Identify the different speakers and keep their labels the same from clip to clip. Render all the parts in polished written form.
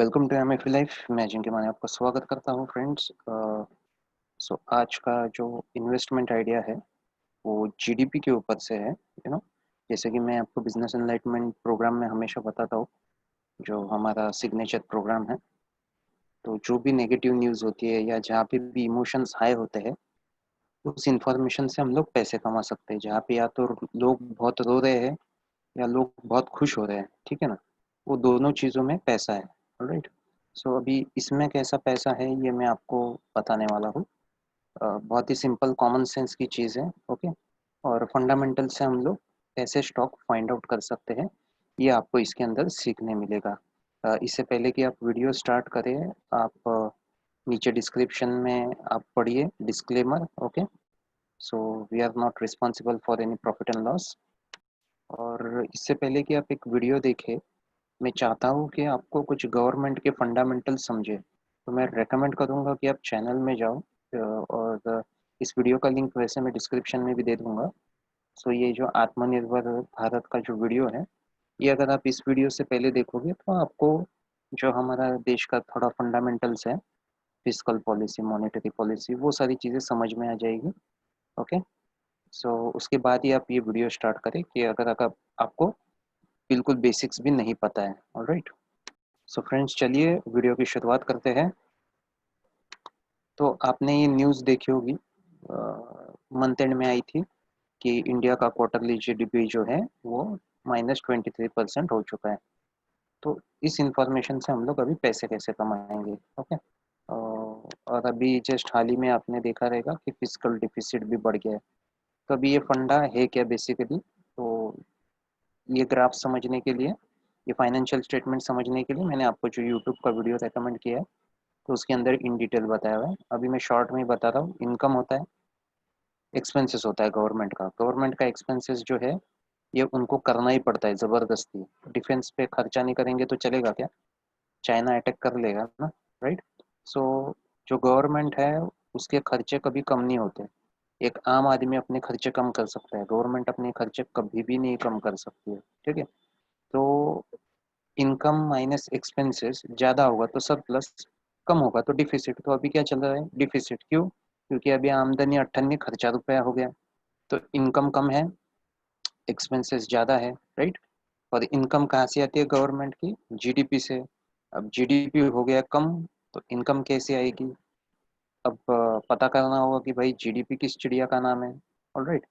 Speaker 1: Welcome to एमएफई life. मैं जिनके माने आपका स्वागत करता हूँ फ्रेंड्स। आज का जो इन्वेस्टमेंट आइडिया है वो जीडीपी के ऊपर से है। जैसे कि मैं आपको बिजनेस एनलाइटमेंट प्रोग्राम में हमेशा बताता हूँ, जो हमारा सिग्नेचर प्रोग्राम है। तो जो भी नेगेटिव न्यूज़ होती है या जहाँ पे भी इमोशंस हाई होते हैं, उस इंफॉर्मेशन से हम लोग पैसे कमा सकते हैं। जहाँ पे या तो लोग बहुत रो रहे हैं या लोग बहुत खुश हो रहे हैं, ठीक है ना। वो दोनों चीज़ों में पैसा है। ऑलराइट। सो अभी इसमें कैसा पैसा है ये मैं आपको बताने वाला हूँ। बहुत ही सिंपल कॉमन सेंस की चीज़ है। ओके। और फंडामेंटल से हम लोग कैसे स्टॉक फाइंड आउट कर सकते हैं, ये आपको इसके अंदर सीखने मिलेगा। इससे पहले कि आप वीडियो स्टार्ट करें, आप नीचे डिस्क्रिप्शन में आप पढ़िए disclaimer. Okay. So we are not responsible for any profit and loss. और इससे पहले कि आप एक वीडियो देखें, मैं चाहता हूँ कि आपको कुछ गवर्नमेंट के फंडामेंटल समझे। तो मैं रेकमेंड करूँगा कि आप चैनल में जाओ, और इस वीडियो का लिंक वैसे मैं डिस्क्रिप्शन में भी दे दूँगा। सो ये जो आत्मनिर्भर भारत का जो वीडियो है, ये अगर आप इस वीडियो से पहले देखोगे तो आपको जो हमारा देश का थोड़ा फंडामेंटल्स है, फिस्कल पॉलिसी, मॉनेटरी पॉलिसी, वो सारी चीज़ें समझ में आ जाएगी। ओके। सो उसके बाद ही आप ये वीडियो स्टार्ट करें कि अगर आपको बिल्कुल बेसिक्स भी नहीं पता है। ऑलराइट। सो फ्रेंड्स, चलिए वीडियो की शुरुआत करते हैं। तो आपने ये न्यूज़ देखी होगी, मंथ एंड में आई थी कि इंडिया का क्वार्टरली जीडीपी जो है वो -23% हो चुका है। तो इस इंफॉर्मेशन से हम लोग अभी पैसे कैसे कमाएंगे। ओके। और अभी जस्ट हाल ही में आपने देखा रहेगा कि फिजिकल डिफिसिट भी बढ़ गया है। तो अभी ये फंडा है क्या बेसिकली। तो ये ग्राफ समझने के लिए, ये फाइनेंशियल स्टेटमेंट समझने के लिए मैंने आपको जो यूट्यूब का वीडियो रेकमेंड किया है, तो उसके अंदर इन डिटेल बताया हुआ है। अभी मैं शॉर्ट में ही बता रहा हूँ। इनकम होता है, एक्सपेंसेस होता है गवर्नमेंट का एक्सपेंसेस जो है ये उनको करना ही पड़ता है ज़बरदस्ती। डिफेंस पे खर्चा नहीं करेंगे तो चलेगा क्या? चाइना अटैक कर लेगा ना। राइट। सो जो गवर्नमेंट है उसके खर्चे कभी कम नहीं होते। एक आम आदमी अपने खर्चे कम कर सकता है, गवर्नमेंट अपने खर्चे कभी भी नहीं कम कर सकती है। ठीक है। तो इनकम माइनस एक्सपेंसेस ज़्यादा होगा तो सरप्लस, कम होगा तो डिफिसिट। तो अभी क्या चल रहा है? डिफिसिट। क्यों? क्योंकि अभी आमदनी 98, खर्चा रुपया हो गया। तो इनकम कम है, एक्सपेंसेस ज़्यादा है। राइट। और इनकम कहाँ से आती है गवर्नमेंट की? जीडीपी से। अब जीडीपी हो गया कम, तो इनकम कैसे आएगी? अब पता करना होगा कि भाई जीडीपी किस चिड़िया का नाम है। ऑलराइट।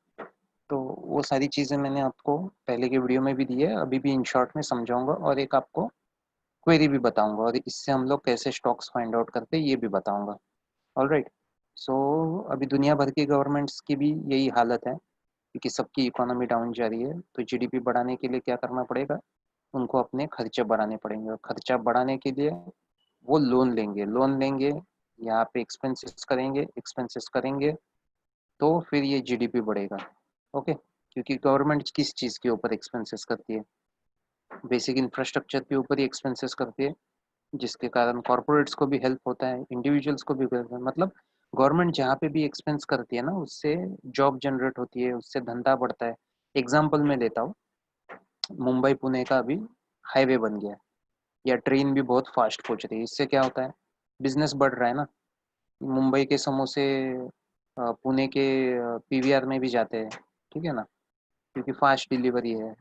Speaker 1: तो वो सारी चीज़ें मैंने आपको पहले के वीडियो में भी दी है, अभी भी इन शॉर्ट में समझाऊंगा, और एक आपको क्वेरी भी बताऊंगा, और इससे हम लोग कैसे स्टॉक्स फाइंड आउट करते हैं ये भी बताऊंगा। ऑलराइट। सो अभी दुनिया भर की गवर्नमेंट्स की भी यही हालत है, क्योंकि सबकी इकोनॉमी डाउन जा रही है। तो जीडीपी बढ़ाने के लिए क्या करना पड़ेगा? उनको अपने खर्चे बढ़ाने पड़ेंगे, और खर्चा बढ़ाने के लिए वो लोन लेंगे, यहाँ पे एक्सपेंसेस करेंगे, तो फिर ये जीडीपी बढ़ेगा। ओके। क्योंकि गवर्नमेंट किस चीज़ के ऊपर एक्सपेंसेस करती है? बेसिक इंफ्रास्ट्रक्चर के ऊपर ही एक्सपेंसेस करती है, जिसके कारण कॉर्पोरेट्स को भी हेल्प होता है, इंडिविजुअल्स को भी हेल्प होता है। मतलब गवर्नमेंट जहाँ पे भी एक्सपेंस करती है ना, उससे जॉब जनरेट होती है, उससे धंधा बढ़ता है। एग्जाम्पल मैं देता हूँ, मुंबई पुणे का अभी हाईवे बन गया है, या ट्रेन भी बहुत फास्ट पहुँच रही है। इससे क्या होता है? बिजनेस बढ़ रहा है ना। मुंबई के समोसे पुणे के पीवीआर में भी जाते हैं, ठीक है ना, क्योंकि फास्ट डिलीवरी है।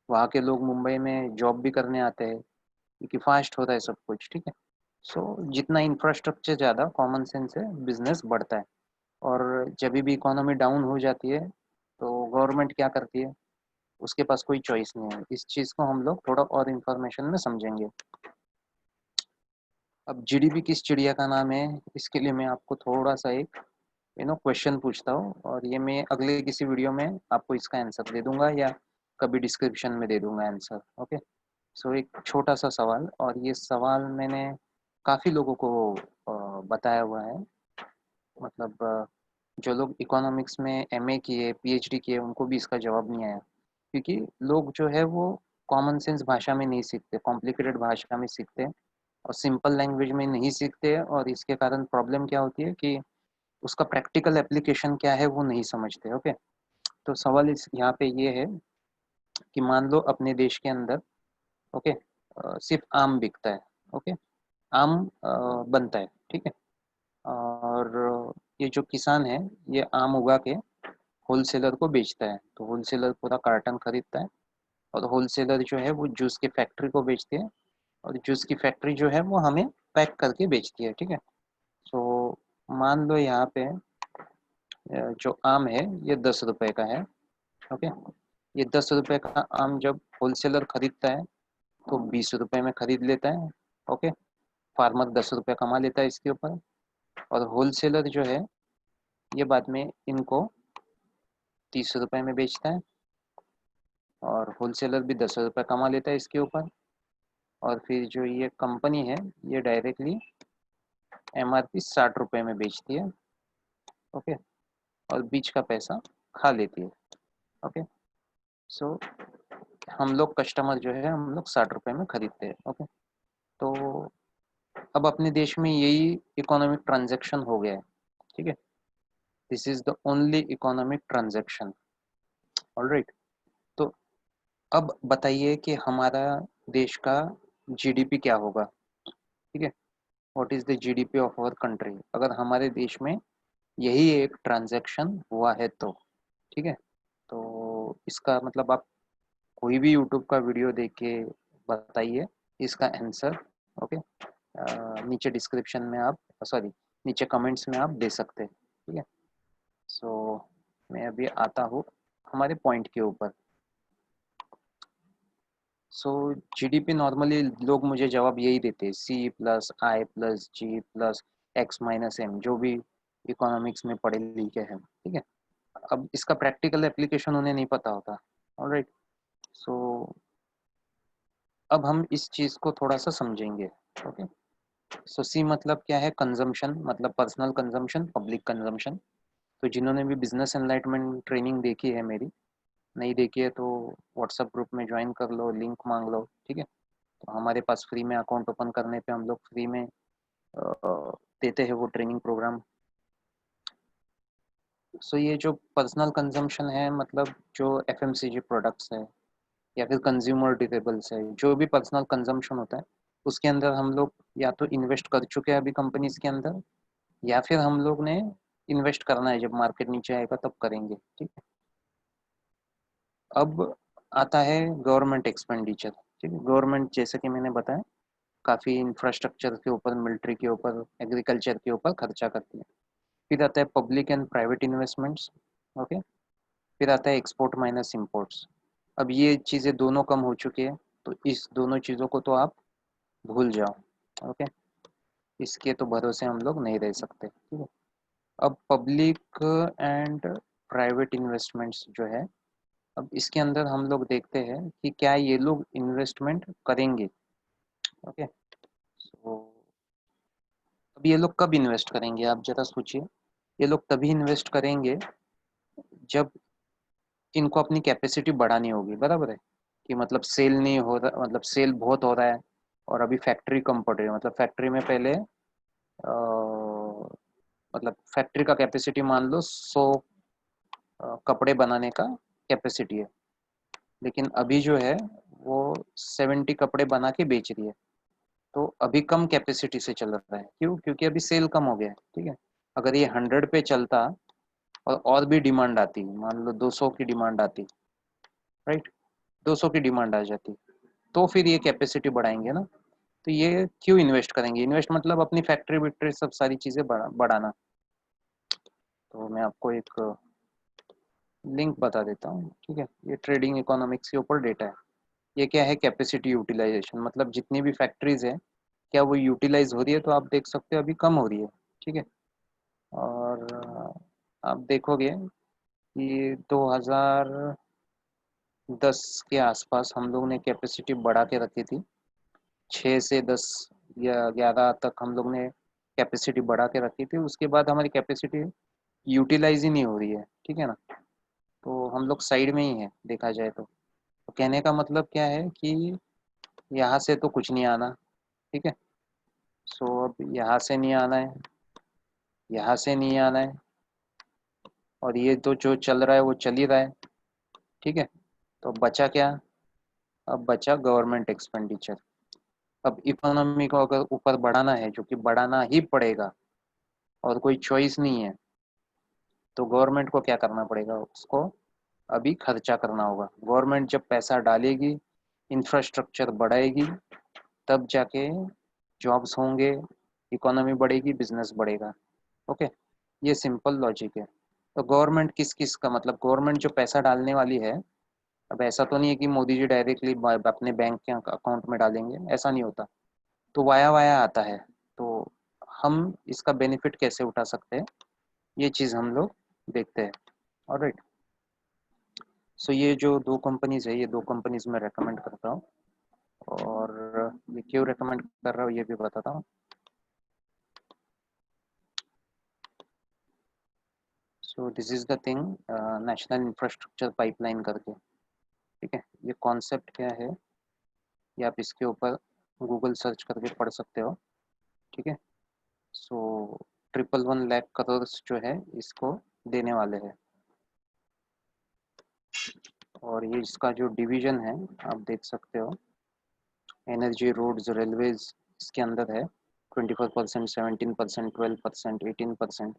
Speaker 1: वहाँ के लोग मुंबई में जॉब भी करने आते हैं, क्योंकि फास्ट होता है सब कुछ। ठीक है। सो जितना इंफ्रास्ट्रक्चर ज़्यादा, कॉमन सेंस है, बिजनेस बढ़ता है। और जब भी इकोनॉमी डाउन हो जाती है तो गवर्नमेंट क्या करती है? उसके पास कोई चॉइस नहीं है। इस चीज़ को हम लोग थोड़ा और इन्फॉर्मेशन में समझेंगे। अब जीडीपी किस चिड़िया का नाम है, इसके लिए मैं आपको थोड़ा सा एक क्वेश्चन पूछता हूँ, और ये मैं अगले किसी वीडियो में आपको इसका आंसर दे दूंगा, या कभी डिस्क्रिप्शन में दे दूंगा आंसर। ओके। सो एक छोटा सा सवाल, और ये सवाल मैंने काफ़ी लोगों को बताया हुआ है। मतलब जो लोग इकोनॉमिक्स में एमए किए, पीएचडी किए, उनको भी इसका जवाब नहीं आया, क्योंकि लोग जो है वो कॉमन सेंस भाषा में नहीं सीखते, कॉम्प्लिकेटेड भाषा में सीखते हैं, और सिंपल लैंग्वेज में नहीं सीखते। और इसके कारण प्रॉब्लम क्या होती है कि उसका प्रैक्टिकल एप्लीकेशन क्या है वो नहीं समझते। ओके। तो सवाल इस यहाँ पे ये है कि मान लो अपने देश के अंदर, ओके, सिर्फ आम बिकता है। ओके। आम बनता है, ठीक है। और ये जो किसान है ये आम उगा के होलसेलर को बेचता है, तो होलसेलर पूरा कार्टन खरीदता है और होलसेलर जो है वो जूस की फैक्ट्री को बेचती है और जूस की फैक्ट्री जो है वो हमें पैक करके बेचती है, ठीक है। सो मान लो यहाँ पे जो आम है ये 10 रुपए का है, ओके। ये 10 रुपए का आम जब होलसेलर खरीदता है तो 20 रुपए में खरीद लेता है, ओके। फार्मर 10 रुपये कमा लेता है इसके ऊपर और होलसेलर जो है ये बाद में इनको 30 रुपए में बेचता है और होलसेलर भी 10 रुपये कमा लेता है इसके ऊपर। और फिर जो ये कंपनी है ये डायरेक्टली MRP 60 रुपए में बेचती है, ओके। और बीच का पैसा खा लेती है, ओके। सो हम लोग कस्टमर जो है हम लोग 60 रुपए में खरीदते हैं, ओके। तो अब अपने देश में यही इकोनॉमिक ट्रांजैक्शन हो गया है, ठीक है। This is the only economic transaction, alright. तो अब बताइए कि हमारा देश का जीडीपी क्या होगा, ठीक है। What is the GDP of our country अगर हमारे देश में यही एक ट्रांजैक्शन हुआ है तो, ठीक है। तो इसका मतलब आप कोई भी यूट्यूब का वीडियो देख के बताइए इसका आंसर, ओके। नीचे डिस्क्रिप्शन में आप, सॉरी, नीचे कमेंट्स में आप दे सकते हैं, ठीक है। सो मैं अभी आता हूँ हमारे पॉइंट के ऊपर। सो जीडीपी नॉर्मली लोग मुझे जवाब यही देते हैं, C+I+G+X-M, जो भी इकोनॉमिक्स में पढ़े लिखे हैं, ठीक है। अब इसका प्रैक्टिकल एप्लीकेशन उन्हें नहीं पता होता, ऑलराइट। सो अब हम इस चीज़ को थोड़ा सा समझेंगे, ओके। सो सी मतलब क्या है, कंजम्पशन, मतलब पर्सनल कंजम्पशन, पब्लिक कंजम्पशन। तो जिन्होंने भी बिजनेस एनलाइटमेंट ट्रेनिंग देखी है मेरी, नहीं देखी है तो व्हाट्सएप ग्रुप में ज्वाइन कर लो, लिंक मांग लो, ठीक है। तो हमारे पास फ्री में अकाउंट ओपन करने पे हम लोग फ्री में देते हैं वो ट्रेनिंग प्रोग्राम। सो ये जो पर्सनल कंजम्पशन है मतलब जो FMCG प्रोडक्ट्स है या फिर कंज्यूमर ड्यूरेबल्स है, जो भी पर्सनल कंजम्पशन होता है उसके अंदर हम लोग या तो इन्वेस्ट कर चुके हैं अभी कंपनीज के अंदर, या फिर हम लोग ने इन्वेस्ट करना है, जब मार्केट नीचे आएगा तब करेंगे, ठीक है। अब आता है गवर्नमेंट एक्सपेंडिचर, ठीक है। गवर्नमेंट जैसे कि मैंने बताया काफ़ी इंफ्रास्ट्रक्चर के ऊपर, मिलिट्री के ऊपर, एग्रीकल्चर के ऊपर खर्चा करती है। फिर आता है public and private investments, okay. फिर आता है एक्सपोर्ट माइनस इम्पोर्ट्स। अब ये चीज़ें दोनों कम हो चुकी है तो इस दोनों चीज़ों को तो आप भूल जाओ, ओके। इसके तो भरोसे हम लोग नहीं रह सकते, ठीक है। अब पब्लिक एंड प्राइवेट इन्वेस्टमेंट्स जो है, अब इसके अंदर हम लोग देखते हैं कि क्या ये लोग इन्वेस्टमेंट करेंगे, ओके। सो अब ये लोग कब इन्वेस्ट करेंगे आप जरा सोचिए। ये लोग तभी इन्वेस्ट करेंगे जब इनको अपनी कैपेसिटी बढ़ानी होगी, बराबर है। कि मतलब सेल नहीं हो रहा, मतलब सेल बहुत हो रहा है और अभी फैक्ट्री कम पड़ रही है, मतलब फैक्ट्री में पहले मतलब फैक्ट्री का कैपेसिटी मान लो 100 कपड़े बनाने का कैपेसिटी है, लेकिन अभी जो है वो 70 कपड़े बना के बेच रही है। तो अभी कम कैपेसिटी से चल रहा है, क्यों? क्योंकि अभी सेल कम हो गया है, ठीक है। अगर ये 100 पे चलता और भी डिमांड आती, मान लो 200 की डिमांड आती, राइट, 200 की डिमांड आ जाती, तो फिर ये कैपेसिटी बढ़ाएंगे ना। तो ये क्यों इन्वेस्ट करेंगे? इन्वेस्ट मतलब अपनी फैक्ट्री विक्ट्री सब सारी चीज़ें बढ़ाना। तो मैं आपको एक लिंक बता देता हूँ, ठीक है। ये ट्रेडिंग इकोनॉमिक्स के ऊपर डेटा है। ये क्या है, कैपेसिटी यूटिलाइजेशन, मतलब जितनी भी फैक्ट्रीज है क्या वो यूटिलाइज हो रही है, तो आप देख सकते हो अभी कम हो रही है, ठीक है। और आप देखोगे कि 2010 के आसपास हम लोग ने कैपेसिटी बढ़ा के रखी थी, 6 से 10 या 11 तक हम लोग ने कैपेसिटी बढ़ा के रखी थी। उसके बाद हमारी कैपेसिटी यूटिलाइज ही नहीं हो रही है, ठीक है ना। तो हम लोग साइड में ही है देखा जाए तो कहने का मतलब क्या है कि यहाँ से तो कुछ नहीं आना, ठीक है। सो अब यहाँ से नहीं आना है, यहाँ से नहीं आना है, और ये तो जो चल रहा है वो चल ही रहा है, ठीक है। तो बचा क्या? अब बचा गवर्नमेंट एक्सपेंडिचर, अब इकोनॉमी को अगर ऊपर बढ़ाना है, जो कि बढ़ाना ही पड़ेगा और कोई चॉइस नहीं है, तो गवर्नमेंट को क्या करना पड़ेगा, उसको अभी खर्चा करना होगा। गवर्नमेंट जब पैसा डालेगी, इंफ्रास्ट्रक्चर बढ़ाएगी, तब जाके जॉब्स होंगे, इकोनॉमी बढ़ेगी, बिजनेस बढ़ेगा। ओके, ये सिंपल लॉजिक है। तो गवर्नमेंट किस किस का मतलब, गवर्नमेंट जो पैसा डालने वाली है, अब ऐसा तो नहीं है कि मोदी जी डायरेक्टली अपने बैंक के अकाउंट में डालेंगे, ऐसा नहीं होता। तो वाया वाया आता है। तो हम इसका बेनिफिट कैसे उठा सकते हैं, ये चीज़ हम लोग देखते हैं। ऑलराइट, सो ये जो दो कंपनीज है, ये दो कंपनीज मैं रेकमेंड करता हूँ, और ये क्यों रेकमेंड कर रहा हूँ ये भी बताता हूँ। So this is the thing, national infrastructure pipeline करके, ठीक है। ये कॉन्सेप्ट क्या है, ये आप इसके ऊपर गूगल सर्च करके पढ़ सकते हो, ठीक है। सो 111 लाख करोड़ जो है इसको देने वाले हैं, और ये इसका जो डिवीजन है आप देख सकते हो, एनर्जी, रोड्स, रेलवेज इसके अंदर है। 24%, 17%, 12%, 18%,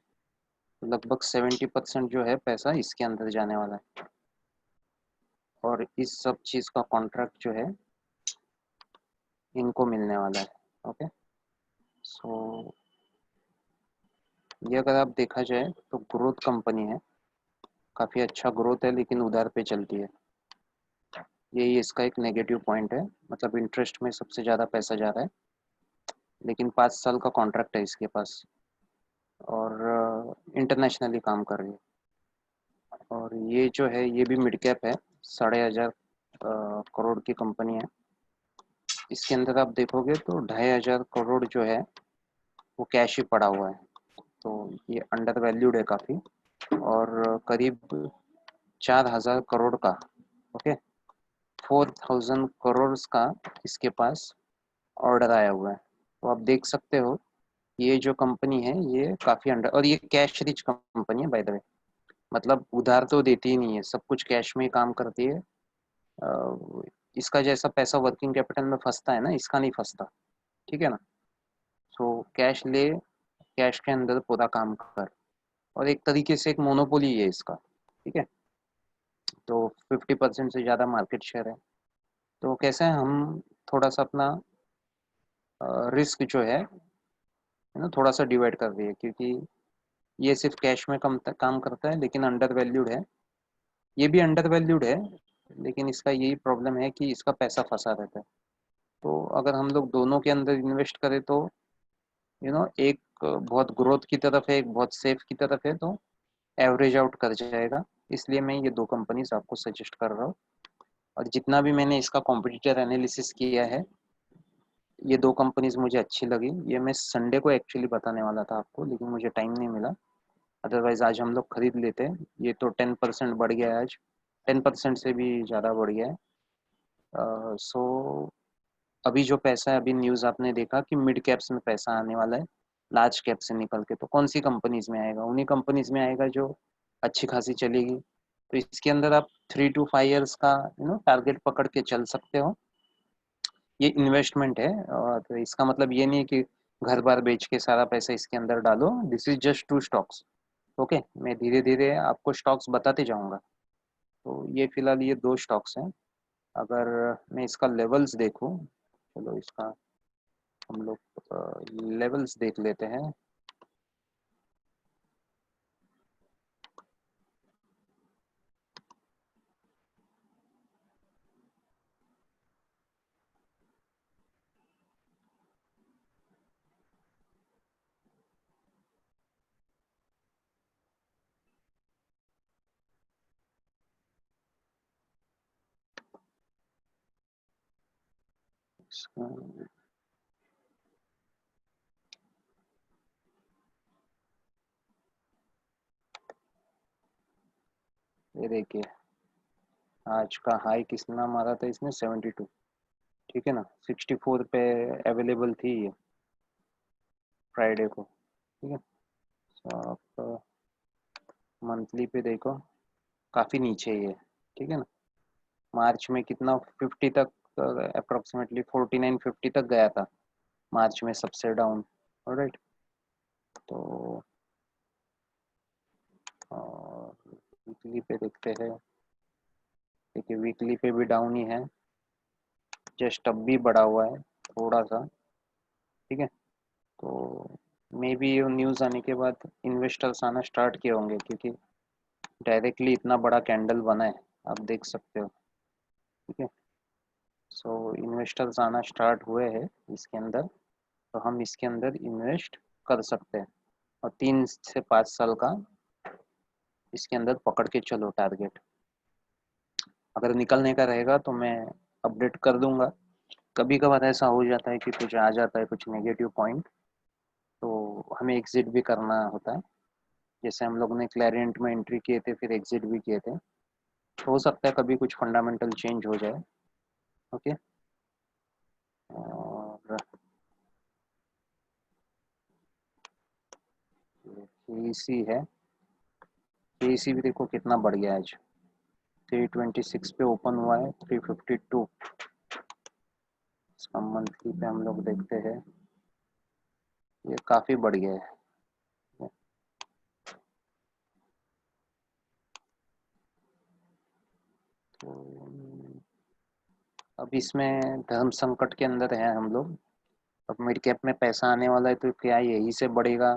Speaker 1: लगभग 70% जो है पैसा इसके अंदर जाने वाला है। और इस सब चीज़ का कॉन्ट्रैक्ट जो है इनको मिलने वाला है। ओके, सो ये अगर आप देखा जाए तो ग्रोथ कंपनी है, काफ़ी अच्छा ग्रोथ है, लेकिन उधार पे चलती है। यही इसका एक नेगेटिव पॉइंट है, मतलब इंटरेस्ट में सबसे ज़्यादा पैसा जा रहा है, लेकिन 5 साल का कॉन्ट्रैक्ट है इसके पास, और इंटरनेशनली काम कर रही है। और ये जो है ये भी मिड कैप है, 15,500 की कंपनी है। इसके अंदर आप देखोगे तो 2,500 जो है वो कैश ही पड़ा हुआ है, तो ये अंडर वैल्यूड है काफ़ी। और करीब 4,000 करोड़ का, ओके, 4,000 करोड़ का इसके पास ऑर्डर आया हुआ है। तो आप देख सकते हो ये जो कंपनी है ये काफ़ी अंडर, और ये कैश रिच कंपनी है बाय द वे, मतलब उधार तो देती ही नहीं है, सब कुछ कैश में ही काम करती है। इसका जैसा पैसा वर्किंग कैपिटल में फंसता है ना, इसका नहीं फंसता, ठीक है ना। सो कैश ले, कैश के अंदर पूरा काम कर, और एक तरीके से एक मोनोपोली है इसका, ठीक है। तो 50% से ज़्यादा मार्केट शेयर है। तो कैसे है, हम थोड़ा सा अपना रिस्क जो है ना थोड़ा सा डिवाइड कर रही है, क्योंकि ये सिर्फ कैश में काम करता है, लेकिन अंडर वैल्यूड है। ये भी अंडर वैल्यूड है, लेकिन इसका यही प्रॉब्लम है कि इसका पैसा फंसा रहता है। तो अगर हम लोग दोनों के अंदर इन्वेस्ट करें तो एक बहुत ग्रोथ की तरफ है, एक बहुत सेफ की तरफ है, तो एवरेज आउट कर जाएगा। इसलिए मैं ये दो कंपनीज आपको सजेस्ट कर रहा हूँ। और जितना भी मैंने इसका कॉम्पिटिटर एनालिसिस किया है, ये दो कंपनीज मुझे अच्छी लगी। ये मैं संडे को एक्चुअली बताने वाला था आपको, लेकिन मुझे टाइम नहीं मिला, अदरवाइज आज हम लोग खरीद लेते। ये तो 10% बढ़ गया है आज, 10% से भी ज़्यादा बढ़ गया है। सो अभी जो पैसा है, अभी न्यूज़ आपने देखा कि मिड कैप्स में पैसा आने वाला है, लार्ज कैप से निकल के। तो कौन सी कंपनीज में आएगा, उन्हीं कंपनीज में आएगा जो अच्छी खासी चलेगी। तो इसके अंदर आप 3 to 5 years का टारगेट पकड़ के चल सकते हो। ये इन्वेस्टमेंट है, और तो इसका मतलब ये नहीं है कि घर बार बेच के सारा पैसा इसके अंदर डालो। This is just 2 stocks. Okay, मैं धीरे धीरे आपको स्टॉक्स बताते जाऊंगा। तो ये फिलहाल ये 2 स्टॉक्स हैं। अगर मैं इसका लेवल्स देखूं, चलो इसका हम लोग लेवल्स देख लेते हैं। ये देखिए, आज का हाई कितना मारा था इसने, 72, ठीक है ना। 64 पे अवेलेबल थी ये फ्राइडे को, ठीक है। तो आप मंथली पे देखो, काफ़ी नीचे ही है, ठीक है ना। मार्च में कितना, 50 तक अप्रोक्सीमेटली 4950 तक गया था मार्च में, सबसे डाउन। ऑलराइट, तो वीकली पे देखते हैं। देखिए वीकली पे भी डाउन ही है, जस्ट अब भी बढ़ा हुआ है थोड़ा सा। ठीक है, तो मे बी ये न्यूज़ आने के बाद इन्वेस्टर्स आना स्टार्ट किए होंगे, क्योंकि डायरेक्टली इतना बड़ा कैंडल बना है, आप देख सकते हो। ठीक है, सो इन्वेस्टर्स आना स्टार्ट हुए हैं इसके अंदर, तो हम इसके अंदर इन्वेस्ट कर सकते हैं। और 3 से 5 साल का इसके अंदर पकड़ के चलो टारगेट। अगर निकलने का रहेगा तो मैं अपडेट कर दूंगा। कभी कभार ऐसा हो जाता है कि कुछ आ जाता है, कुछ नेगेटिव पॉइंट, तो हमें एग्जिट भी करना होता है। जैसे हम लोग ने क्लैरियंट में एंट्री किए थे, फिर एग्जिट भी किए थे। हो सकता है कभी कुछ फंडामेंटल चेंज हो जाए। ओके, और केसी है, केसी भी देखो कितना बढ़ गया आज, 326 पे ओपन हुआ है, 352। इसका मंथली पे हम लोग देखते हैं, ये काफ़ी बढ़ गया है। तो अब इसमें धर्म संकट के अंदर है हम लोग। अब मिड कैप में पैसा आने वाला है, तो क्या यही से बढ़ेगा,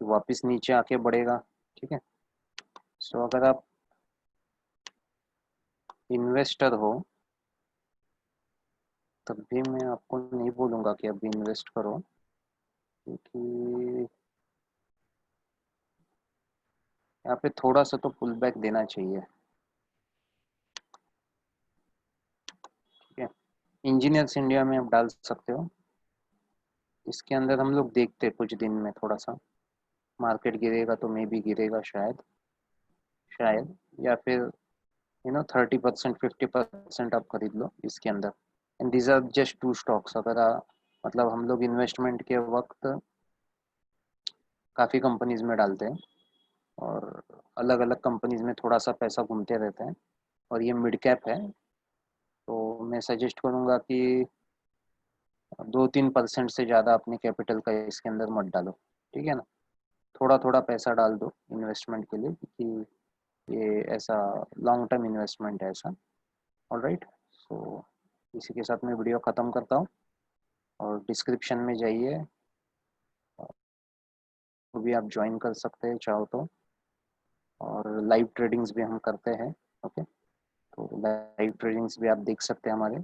Speaker 1: वापस नीचे आके बढ़ेगा? ठीक है, सो अगर आप इन्वेस्टर हो, तब भी मैं आपको नहीं बोलूँगा कि अभी इन्वेस्ट करो, क्योंकि यहाँ पे थोड़ा सा तो पुल बैक देना चाहिए। ठीक है, इंजीनियर्स इंडिया में आप डाल सकते हो। इसके अंदर हम लोग देखते कुछ दिन में, थोड़ा सा मार्केट गिरेगा तो मे भी गिरेगा, शायद शायद, या फिर 30% 50% आप खरीद लो इसके अंदर। And these are just two stocks. अगर मतलब हम लोग इन्वेस्टमेंट के वक्त काफ़ी कंपनीज में डालते हैं, और अलग अलग कंपनीज में थोड़ा सा पैसा घूमते रहते हैं, और ये मिड कैप है, तो मैं सजेस्ट करूँगा कि 2-3% से ज़्यादा अपने कैपिटल का इसके अंदर मत डालो। ठीक है ना, थोड़ा थोड़ा पैसा डाल दो इन्वेस्टमेंट के लिए, क्योंकि ये ऐसा लॉन्ग टर्म इन्वेस्टमेंट है ऐसा। ऑलराइट, सो इसी के साथ मैं वीडियो ख़त्म करता हूँ, और डिस्क्रिप्शन में जाइए, तो भी आप ज्वाइन कर सकते हैं चाहो तो। और लाइव ट्रेडिंग्स भी हम करते हैं। ओके, तो लाइव ट्रेडिंग्स भी आप देख सकते हैं हमारे।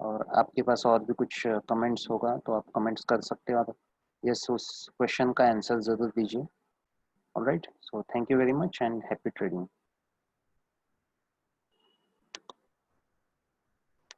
Speaker 1: और आपके पास और भी कुछ कमेंट्स होगा तो आप कमेंट्स कर सकते हो, आप यस उस क्वेश्चन का आंसर ज़रूर दीजिए। Alright, so thank you very much and happy trading.